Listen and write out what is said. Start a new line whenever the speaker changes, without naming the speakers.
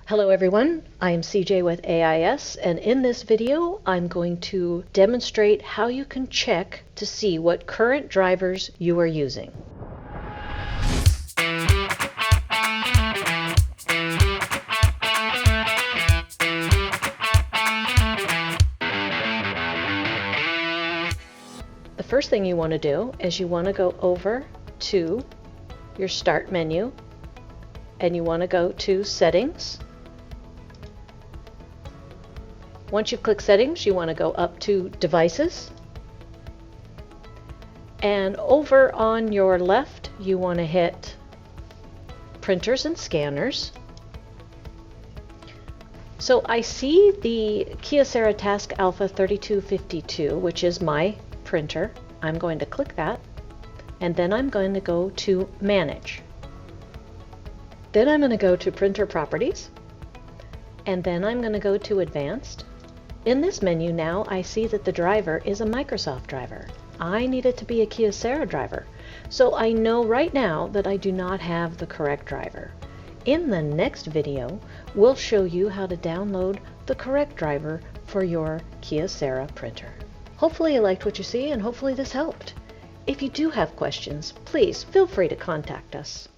Hello everyone, I am CJ with AIS, and in this video I'm going to demonstrate how you can check to see what current drivers you are using. The first thing you want to do is you want to go over to your Start menu and you want to go to Settings. Once you've clicked Settings, you want to go up to Devices. And over on your left, you want to hit Printers and Scanners. So I see the Kyocera Task Alpha 3252, which is my printer. I'm going to click that, and then I'm going to go to Manage. Then I'm going to go to Printer Properties, and then I'm going to go to Advanced. In this menu now, I see that the driver is a Microsoft driver. I need it to be a Kyocera driver, so I know right now that I do not have the correct driver. In the next video, we'll show you how to download the correct driver for your Kyocera printer. Hopefully you liked what you see, and hopefully this helped. If you do have questions, please feel free to contact us.